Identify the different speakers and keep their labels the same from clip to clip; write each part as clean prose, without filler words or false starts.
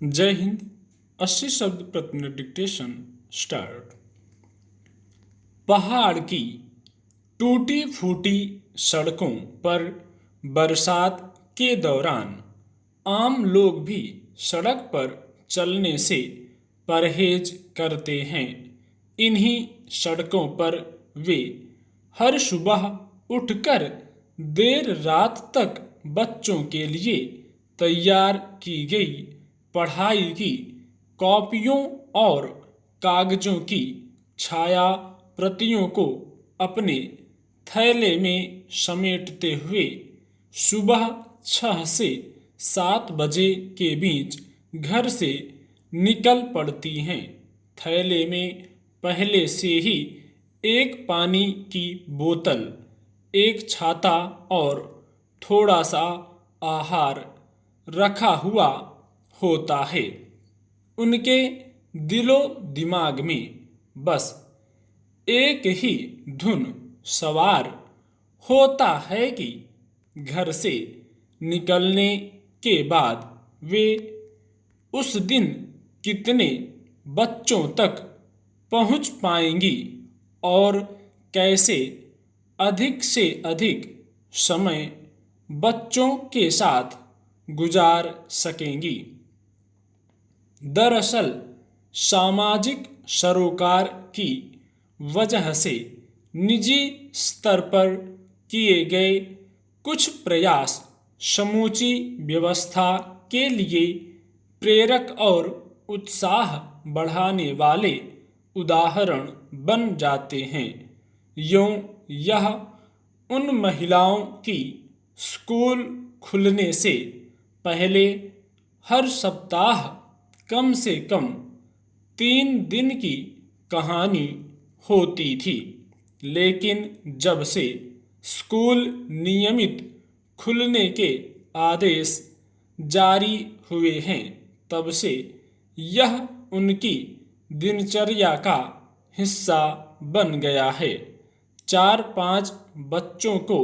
Speaker 1: जय हिंद। 80 शब्द प्रति मिनट डिक्टेशन स्टार्ट। पहाड़ की टूटी फूटी सड़कों पर बरसात के दौरान आम लोग भी सड़क पर चलने से परहेज करते हैं। इन्हीं सड़कों पर वे हर सुबह उठकर देर रात तक बच्चों के लिए तैयार की गई पढ़ाई की कॉपियों और कागजों की छाया प्रतियों को अपने थैले में समेटते हुए सुबह 6 से 7 बजे के बीच घर से निकल पड़ती हैं। थैले में पहले से ही एक पानी की बोतल, एक छाता और थोड़ा सा आहार रखा हुआ होता है। उनके दिलो दिमाग में बस एक ही धुन सवार होता है कि घर से निकलने के बाद वे उस दिन कितने बच्चों तक पहुंच पाएंगी और कैसे अधिक से अधिक समय बच्चों के साथ गुजार सकेंगी। दरअसल सामाजिक सरोकार की वजह से निजी स्तर पर किए गए कुछ प्रयास समूची व्यवस्था के लिए प्रेरक और उत्साह बढ़ाने वाले उदाहरण बन जाते हैं। यूं यह उन महिलाओं की स्कूल खुलने से पहले हर सप्ताह कम से कम 3 दिन की कहानी होती थी, लेकिन जब से स्कूल नियमित खुलने के आदेश जारी हुए हैं, तब से यह उनकी दिनचर्या का हिस्सा बन गया है। 4-5 बच्चों को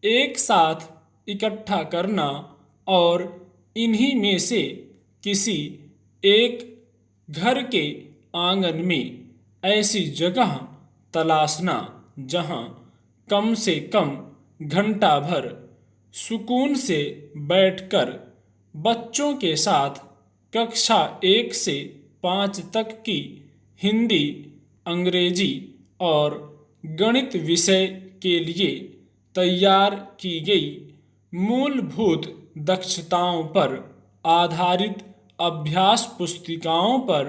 Speaker 1: एक साथ इकट्ठा करना और इन्हीं में से किसी एक घर के आंगन में ऐसी जगह तलाशना जहां कम से कम घंटा भर सुकून से बैठकर बच्चों के साथ कक्षा 1 से 5 तक की हिंदी, अंग्रेजी और गणित विषय के लिए तैयार की गई मूलभूत दक्षताओं पर आधारित अभ्यास पुस्तिकाओं पर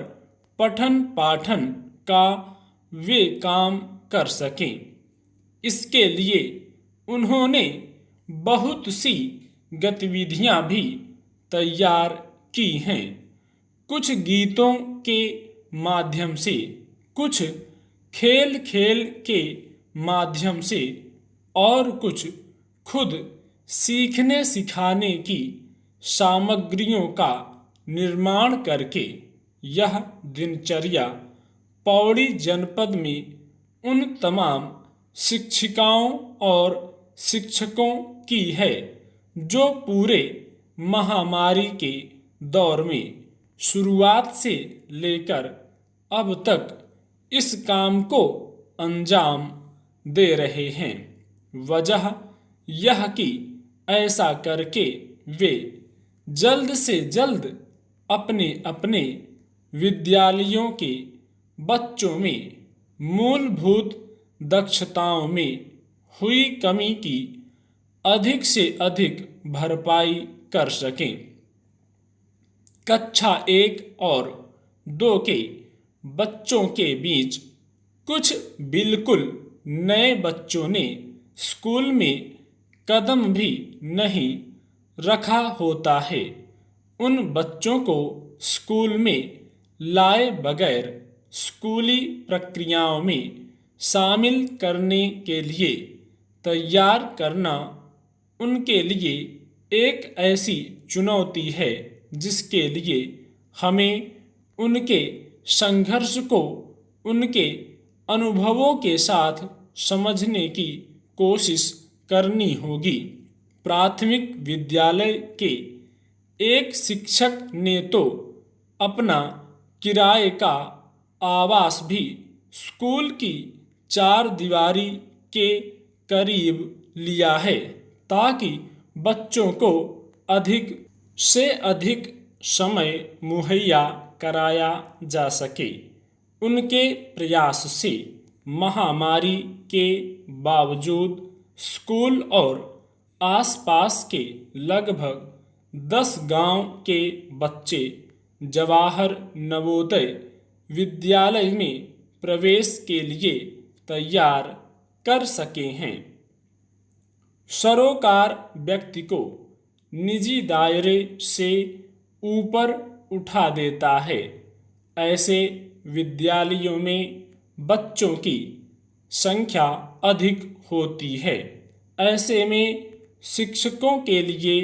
Speaker 1: पठन पाठन का वे काम कर सकें। इसके लिए उन्होंने बहुत सी गतिविधियां भी तैयार की हैं। कुछ गीतों के माध्यम से, कुछ खेल खेल के माध्यम से और कुछ खुद सीखने सिखाने की सामग्रियों का निर्माण करके यह दिनचर्या पौड़ी जनपद में उन तमाम शिक्षिकाओं और शिक्षकों की है जो पूरे महामारी के दौर में शुरुआत से लेकर अब तक इस काम को अंजाम दे रहे हैं। वजह यह कि ऐसा करके वे जल्द से जल्द अपने अपने विद्यालयों के बच्चों में मूलभूत दक्षताओं में हुई कमी की अधिक से अधिक भरपाई कर सकें। कक्षा 1 और 2 के बच्चों के बीच कुछ बिल्कुल नए बच्चों ने स्कूल में कदम भी नहीं रखा होता है। उन बच्चों को स्कूल में लाए बगैर स्कूली प्रक्रियाओं में शामिल करने के लिए तैयार करना उनके लिए एक ऐसी चुनौती है जिसके लिए हमें उनके संघर्ष को उनके अनुभवों के साथ समझने की कोशिश करनी होगी। प्राथमिक विद्यालय के एक शिक्षक ने तो अपना किराए का आवास भी स्कूल की चार दीवारी के करीब लिया है, ताकि बच्चों को अधिक से अधिक समय मुहैया कराया जा सके। उनके प्रयास से महामारी के बावजूद स्कूल और आसपास के लगभग 10 गांव के बच्चे जवाहर नवोदय विद्यालय में प्रवेश के लिए तैयार कर सके हैं। सरोकार व्यक्ति को निजी दायरे से ऊपर उठा देता है। ऐसे विद्यालयों में बच्चों की संख्या अधिक होती है। ऐसे में शिक्षकों के लिए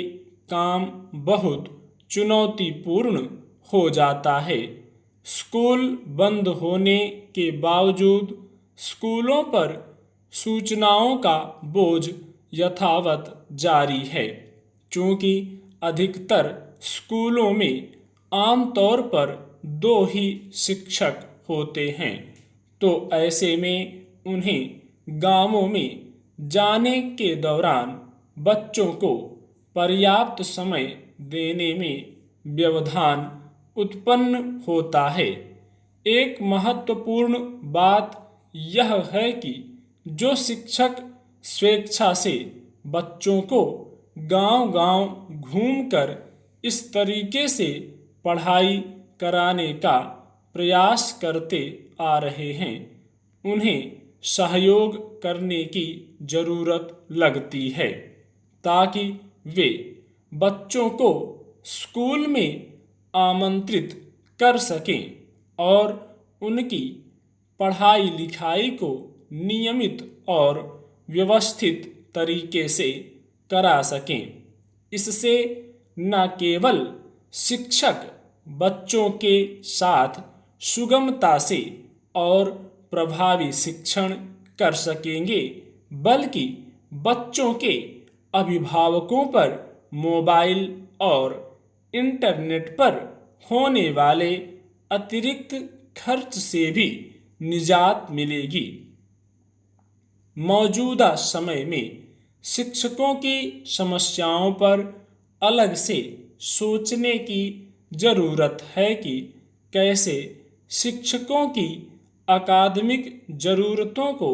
Speaker 1: काम बहुत चुनौतीपूर्ण हो जाता है। स्कूल बंद होने के बावजूद स्कूलों पर सूचनाओं का बोझ यथावत जारी है, क्योंकि अधिकतर स्कूलों में आमतौर पर 2 ही शिक्षक होते हैं। तो ऐसे में उन्हें गांवों में जाने के दौरान बच्चों को पर्याप्त समय देने में व्यवधान उत्पन्न होता है। एक महत्वपूर्ण बात यह है कि जो शिक्षक स्वेच्छा से बच्चों को गांव-गांव घूमकर इस तरीके से पढ़ाई कराने का प्रयास करते आ रहे हैं, उन्हें सहयोग करने की जरूरत लगती है, ताकि वे बच्चों को स्कूल में आमंत्रित कर सकें और उनकी पढ़ाई लिखाई को नियमित और व्यवस्थित तरीके से करा सकें। इससे न केवल शिक्षक बच्चों के साथ सुगमता से और प्रभावी शिक्षण कर सकेंगे, बल्कि बच्चों के अभिभावकों पर मोबाइल और इंटरनेट पर होने वाले अतिरिक्त खर्च से भी निजात मिलेगी। मौजूदा समय में शिक्षकों की समस्याओं पर अलग से सोचने की जरूरत है कि कैसे शिक्षकों की अकादमिक जरूरतों को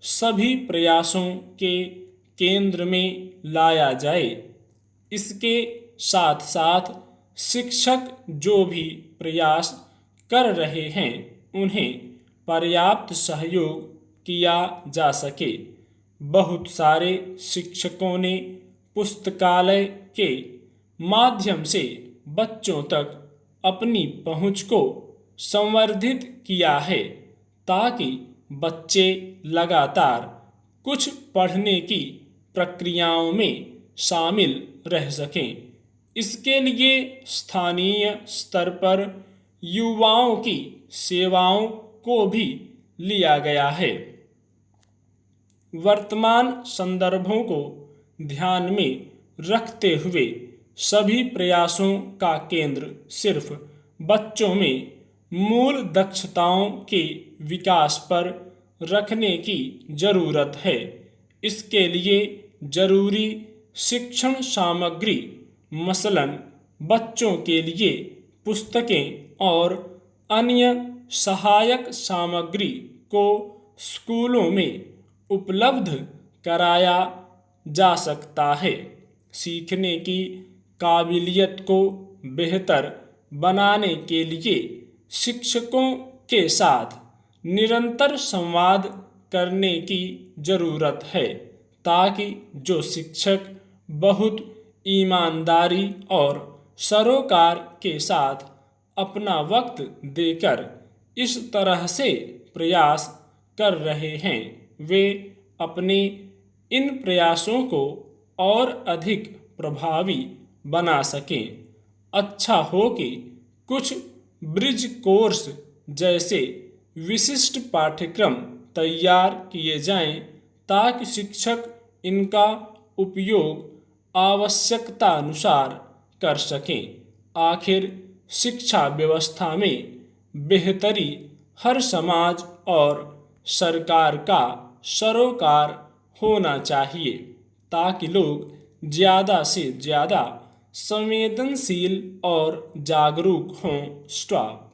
Speaker 1: सभी प्रयासों के केंद्र में लाया जाए। इसके साथ साथ शिक्षक जो भी प्रयास कर रहे हैं, उन्हें पर्याप्त सहयोग किया जा सके। बहुत सारे शिक्षकों ने पुस्तकालय के माध्यम से बच्चों तक अपनी पहुंच को संवर्धित किया है, ताकि बच्चे लगातार कुछ पढ़ने की प्रक्रियाओं में शामिल रह सकें। इसके लिए स्थानीय स्तर पर युवाओं की सेवाओं को भी लिया गया है। वर्तमान संदर्भों को ध्यान में रखते हुए सभी प्रयासों का केंद्र सिर्फ बच्चों में मूल दक्षताओं के विकास पर रखने की जरूरत है। इसके लिए जरूरी शिक्षण सामग्री, मसलन बच्चों के लिए पुस्तकें और अन्य सहायक सामग्री को स्कूलों में उपलब्ध कराया जा सकता है। सीखने की काबिलियत को बेहतर बनाने के लिए शिक्षकों के साथ निरंतर संवाद करने की जरूरत है, ताकि जो शिक्षक बहुत ईमानदारी और सरोकार के साथ अपना वक्त देकर इस तरह से प्रयास कर रहे हैं, वे अपने इन प्रयासों को और अधिक प्रभावी बना सकें। अच्छा हो कि कुछ ब्रिज कोर्स जैसे विशिष्ट पाठ्यक्रम तैयार किए जाएं, ताकि शिक्षक इनका उपयोग आवश्यकता अनुसार कर सकें। आखिर शिक्षा व्यवस्था में बेहतरी हर समाज और सरकार का सरोकार होना चाहिए, ताकि लोग ज़्यादा से ज़्यादा संवेदनशील और जागरूक हों। स्टॉप।